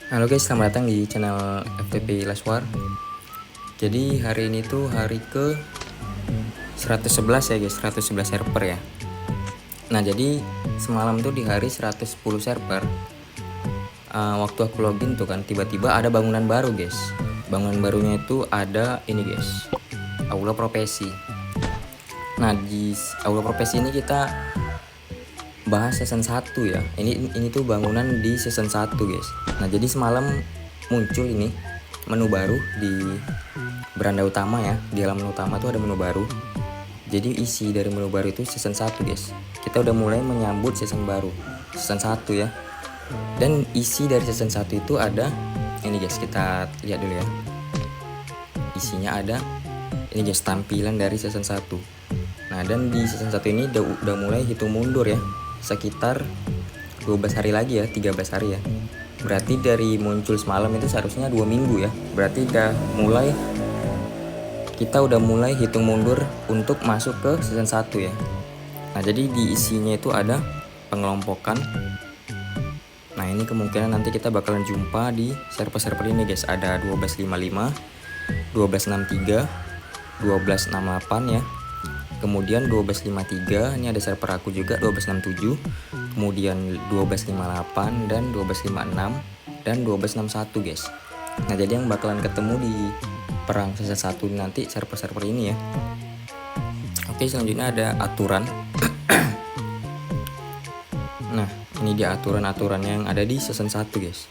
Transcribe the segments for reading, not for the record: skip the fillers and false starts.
Halo guys, selamat datang di channel FTP Laswar. Jadi hari ini tuh hari ke 111 ya guys, 111 server ya. Nah jadi semalam tuh di hari 110 server, waktu aku login tuh kan tiba-tiba ada bangunan baru guys. Bangunan barunya itu ada ini guys, Aula Profesi. Nah di Aula Profesi ini kita bahas season 1 ya. Ini tuh bangunan di season 1 guys. Nah jadi semalam muncul ini menu baru di beranda utama ya. Di halaman utama tuh ada menu baru. Jadi isi dari menu baru itu season 1 guys. Kita udah mulai menyambut season baru, season 1 ya. Dan isi dari season 1 itu ada ini guys, kita lihat dulu ya. Isinya ada ini guys, tampilan dari season 1. Nah dan di season 1 ini udah mulai hitung mundur ya, sekitar 12 hari lagi ya, 13 hari ya. Berarti dari muncul semalam itu seharusnya 2 minggu ya. Berarti kita udah mulai hitung mundur untuk masuk ke season 1 ya. Nah jadi di isinya itu ada pengelompokan. Nah ini kemungkinan nanti kita bakalan jumpa di server-server ini guys. Ada 1255, 1263, 1268 ya. Kemudian 1253, ini ada server aku juga 1267, kemudian 1258 dan 1256 dan 1261 guys. Nah jadi yang bakalan ketemu di perang season 1 nanti server-server ini ya. Oke, selanjutnya ada aturan. Nah ini dia aturan-aturannya yang ada di season 1 guys.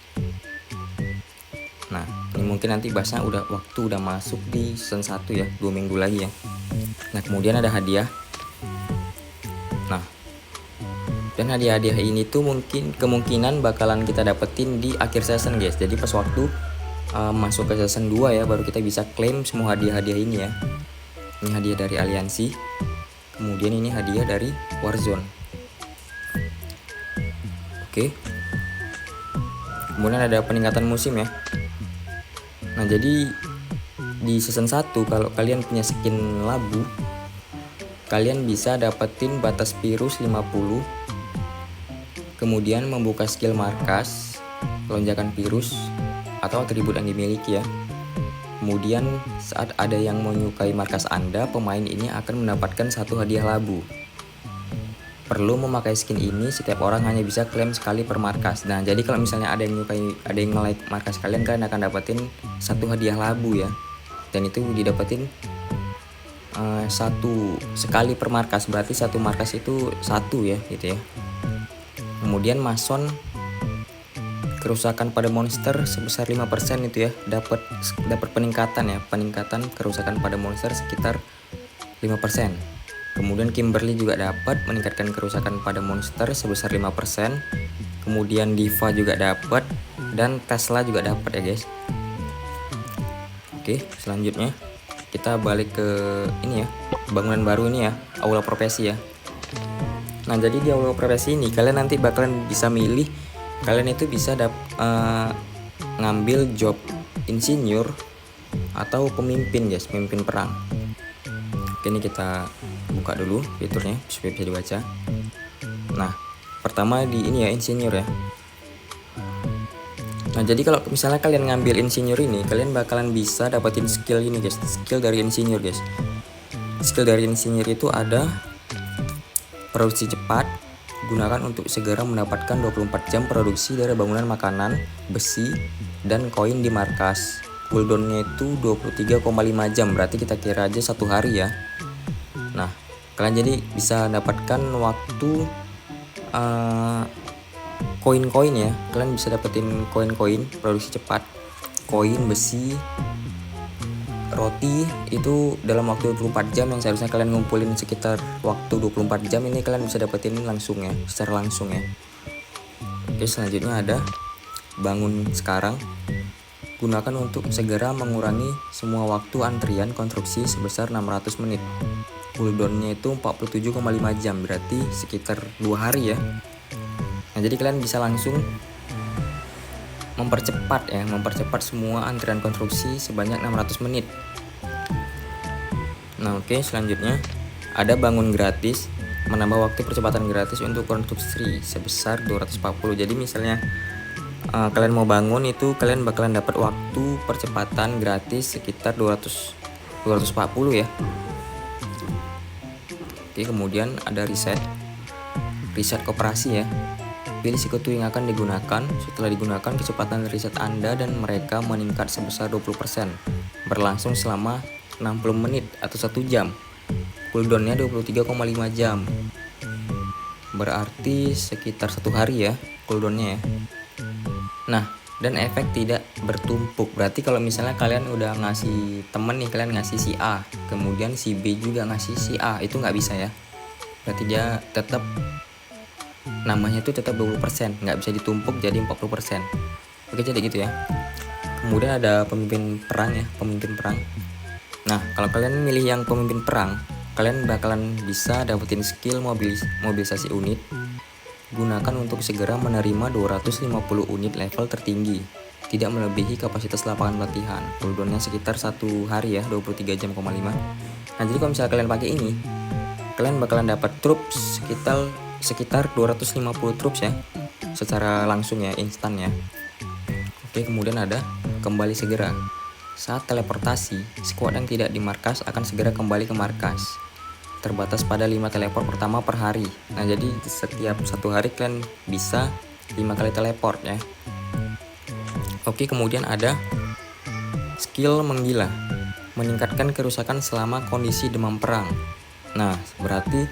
Nah ini mungkin nanti bahasnya waktu udah masuk di season 1 ya, 2 minggu lagi ya. Nah kemudian ada hadiah. Nah dan hadiah-hadiah ini tuh kemungkinan bakalan kita dapetin di akhir season guys. Jadi pas waktu masuk ke season 2 ya, baru kita bisa klaim semua hadiah-hadiah ini ya. Ini hadiah dari aliansi, kemudian ini hadiah dari Warzone. Oke. Kemudian ada peningkatan musim ya. Nah jadi di season 1 kalau kalian punya skin labu, kalian bisa dapetin batas virus 50, kemudian membuka skill markas, lonjakan virus atau atribut yang dimiliki ya. Kemudian saat ada yang menyukai markas Anda, pemain ini akan mendapatkan satu hadiah labu. Perlu memakai skin ini, setiap orang hanya bisa klaim sekali per markas. Nah jadi kalau misalnya ada yang nge-like markas kalian akan dapetin satu hadiah labu ya. Dan itu didapetin satu sekali per markas, berarti satu markas itu satu ya gitu ya. Kemudian Mason, kerusakan pada monster sebesar 5% itu ya, dapat peningkatan ya, peningkatan kerusakan pada monster sekitar 5%. Kemudian Kimberly juga dapat meningkatkan kerusakan pada monster sebesar 5%. Kemudian Diva juga dapat, dan Tesla juga dapat ya guys. Oke, selanjutnya kita balik ke ini ya, bangunan baru ini ya, Aula Profesi ya. Nah jadi di Aula Profesi ini kalian nanti bakalan bisa milih, kalian itu bisa ngambil job insinyur atau pemimpin guys, pemimpin perang. Oke, ini kita buka dulu fiturnya supaya bisa dibaca. Nah pertama di ini ya, insinyur ya. Nah jadi kalau misalnya kalian ngambil insinyur ini, kalian bakalan bisa dapetin skill ini guys, skill dari insinyur guys. Skill dari insinyur itu ada produksi cepat, gunakan untuk segera mendapatkan 24 jam produksi dari bangunan makanan, besi, dan koin di markas. Cooldownnya itu 23,5 jam, berarti kita kira aja 1 hari ya. Nah kalian jadi bisa dapatkan waktu koin-koin ya. Kalian bisa dapetin koin-koin produksi cepat, koin, besi, roti itu dalam waktu 24 jam yang seharusnya kalian ngumpulin sekitar waktu 24 jam, ini kalian bisa dapetin langsung ya, secara langsung ya. Oke, selanjutnya ada bangun sekarang, gunakan untuk segera mengurangi semua waktu antrian konstruksi sebesar 600 menit. Cooldownnya itu 47,5 jam, berarti sekitar 2 hari ya. Nah jadi kalian bisa langsung mempercepat semua antrian konstruksi sebanyak 600 menit. Nah oke, selanjutnya ada bangun gratis, menambah waktu percepatan gratis untuk konstruksi sebesar 240. Jadi misalnya kalian mau bangun itu kalian bakalan dapat waktu percepatan gratis sekitar 240 ya. Oke, kemudian ada reset koperasi ya. Pilih sekutu yang akan digunakan. Setelah digunakan, kecepatan reset Anda dan mereka meningkat sebesar 20%, berlangsung selama 60 menit atau 1 jam. Cooldownnya 23,5 jam, berarti sekitar 1 hari ya cooldownnya ya. Nah, dan efek tidak bertumpuk, berarti kalau misalnya kalian udah ngasih temen nih, kalian ngasih si A, kemudian si B juga ngasih si A, itu nggak bisa ya. Berarti dia tetap namanya itu tetap 20%, nggak bisa ditumpuk jadi 40%. Oke, jadi gitu ya. Kemudian ada pemimpin perang ya, pemimpin perang. Nah, kalau kalian milih yang pemimpin perang, kalian bakalan bisa dapetin skill mobilisasi unit. Gunakan untuk segera menerima 250 unit level tertinggi, tidak melebihi kapasitas lapangan latihan. Cooldownnya sekitar 1 hari ya, 23 jam,5. Nah, jadi kalau misalnya kalian pakai ini, kalian bakalan dapat troops sekitar 250 troops ya, secara langsung ya, instan ya. Oke, kemudian ada kembali segera. Saat teleportasi, squad yang tidak di markas akan segera kembali ke markas. Terbatas pada 5 teleport pertama per hari. Nah, jadi setiap 1 hari kalian bisa 5 kali teleport ya. Oke, kemudian ada skill menggila, meningkatkan kerusakan selama kondisi demam perang. Nah, berarti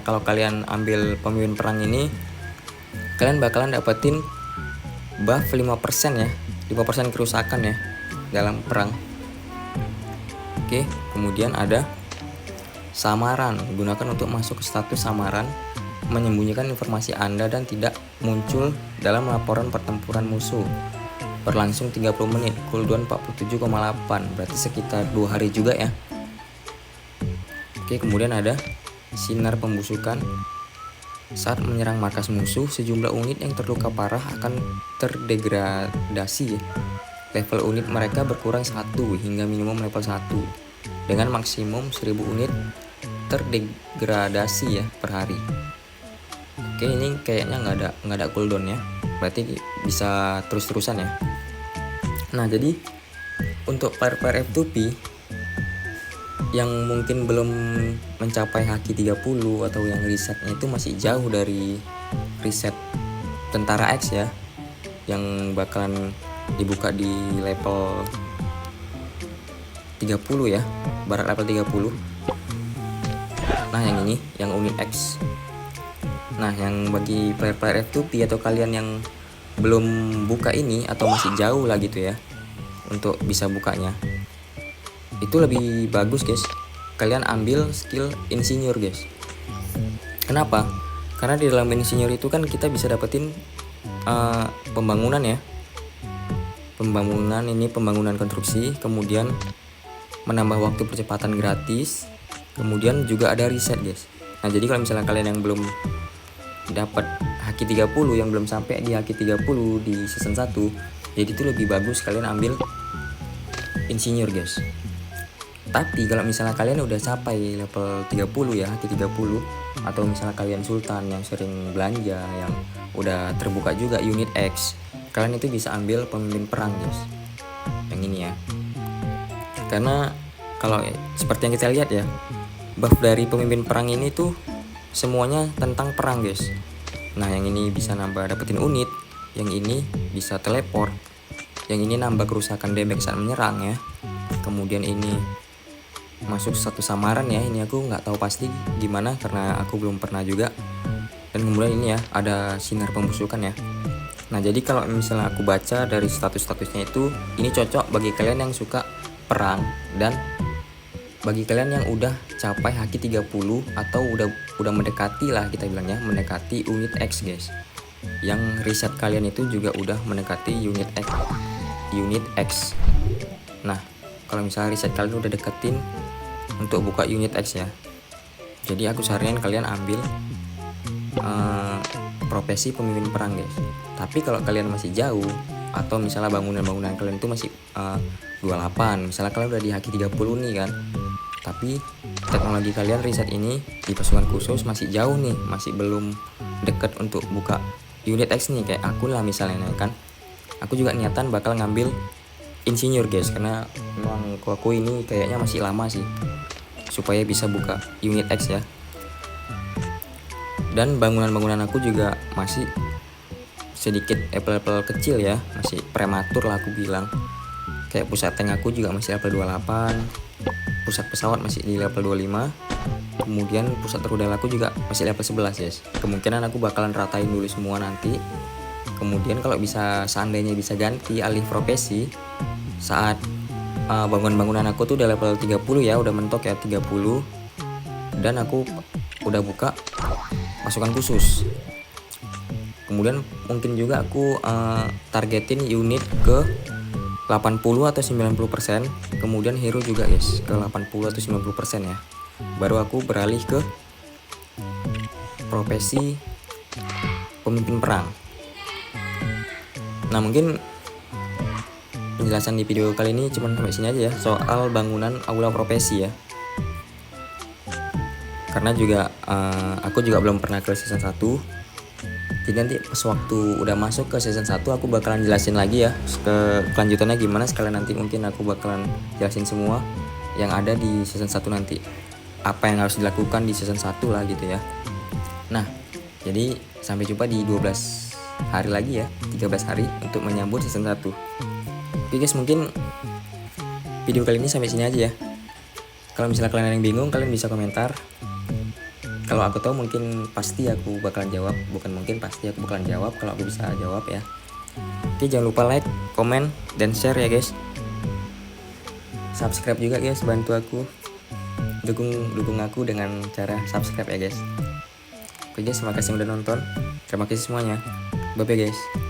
kalau kalian ambil pemimpin perang ini, kalian bakalan dapetin buff 5% ya, 5% kerusakan ya dalam perang. Oke, kemudian ada samaran, gunakan untuk masuk ke status samaran, menyembunyikan informasi Anda dan tidak muncul dalam laporan pertempuran musuh. Berlangsung 30 menit, cooldown 47,8, berarti sekitar 2 hari juga ya. Oke, kemudian ada sinar pembusukan. Saat menyerang markas musuh, sejumlah unit yang terluka parah akan terdegradasi ya. Level unit mereka berkurang 1 hingga minimum level 1, dengan maksimum 1000 unit terdegradasi ya per hari. Oke, ini kayaknya nggak ada cooldown ya, berarti bisa terus-terusan ya. Nah, jadi untuk player F2P yang mungkin belum mencapai Haki 30 atau yang risetnya itu masih jauh dari riset Tentara X ya, yang bakalan dibuka di level 30 ya, barat level 30. Nah, yang ini, yang unit X. Nah, yang bagi player F2P atau kalian yang belum buka ini atau masih jauh lah gitu ya untuk bisa bukanya, itu lebih bagus guys, kalian ambil skill insinyur guys. Kenapa? Karena di dalam insinyur itu kan kita bisa dapetin pembangunan ya, pembangunan konstruksi, kemudian menambah waktu percepatan gratis, kemudian juga ada reset guys. Nah, jadi kalau misalnya kalian yang belum dapat Haki 30, yang belum sampai di Haki 30 di season 1, jadi itu lebih bagus kalian ambil insinyur guys. Tapi kalau misalnya kalian udah capai level 30 ya, Haki 30, atau misalnya kalian sultan yang sering belanja, yang udah terbuka juga unit X, kalian itu bisa ambil pemimpin perang guys, yang ini ya. Karena kalau seperti yang kita lihat ya, buff dari pemimpin perang ini tuh semuanya tentang perang guys. Nah, yang ini bisa nambah dapetin unit, yang ini bisa teleport, yang ini nambah kerusakan damage saat menyerang ya. Kemudian ini masuk satu samaran ya, ini aku nggak tahu pasti gimana karena aku belum pernah juga. Dan kemudian ini ya, ada sinar pembusukan ya. Nah, jadi kalau misalnya aku baca dari status-statusnya itu, ini cocok bagi kalian yang suka perang dan bagi kalian yang udah capai Haki 30 atau udah mendekati lah, kita bilangnya mendekati unit X guys. Yang riset kalian itu juga udah mendekati unit X. Nah, kalau misalnya riset kalian udah deketin untuk buka unit X ya, jadi aku saranin kalian ambil profesi pemimpin perang guys. Tapi kalau kalian masih jauh, atau misalnya bangunan-bangunan kalian itu masih 28, misalnya kalian udah di Haki 30 nih kan, tapi teknologi kalian riset ini di pasukan khusus masih jauh nih, masih belum deket untuk buka unit X nih, kayak aku lah misalnya kan, aku juga niatan bakal ngambil insinyur guys, karena memang aku ini kayaknya masih lama sih supaya bisa buka unit X ya. Dan bangunan-bangunan aku juga masih sedikit apple kecil ya, masih prematur lah aku bilang. Kayak pusat tank aku juga masih level 28, pusat pesawat masih di level 25, kemudian pusat rudal aku juga masih level 11 guys. Kemungkinan aku bakalan ratain dulu semua nanti. Kemudian kalau bisa, seandainya bisa ganti alih profesi saat bangunan-bangunan aku tuh udah level 30 ya, udah mentok ya 30, dan aku udah buka pasukan khusus. Kemudian mungkin juga aku targetin unit ke 80 atau 90%, kemudian hero juga guys ke 80 atau 90% ya. Baru aku beralih ke profesi pemimpin perang. Nah, mungkin penjelasan di video kali ini cuma sampai sini aja ya, soal bangunan aula profesi ya. Karena juga aku juga belum pernah ke season 1. Jadi nanti pas waktu udah masuk ke season 1 aku bakalan jelasin lagi ya ke kelanjutannya gimana, sekalian nanti mungkin aku bakalan jelasin semua yang ada di season 1 nanti. Apa yang harus dilakukan di season 1 lah gitu ya. Nah, jadi sampai jumpa di 12 hari lagi ya, 13 hari untuk menyambut season 1. Oke guys, mungkin video kali ini sampai sini aja ya. Kalau misalnya kalian ada yang bingung, kalian bisa komentar. Kalau aku tahu mungkin pasti aku bakalan jawab, bukan mungkin, pasti aku bakalan jawab kalau aku bisa jawab ya. Oke, jangan lupa like, komen, dan share ya guys. Subscribe juga guys, bantu aku, dukung aku dengan cara subscribe ya guys. Oke guys, terima kasih udah nonton, terima kasih semuanya, bye bye guys.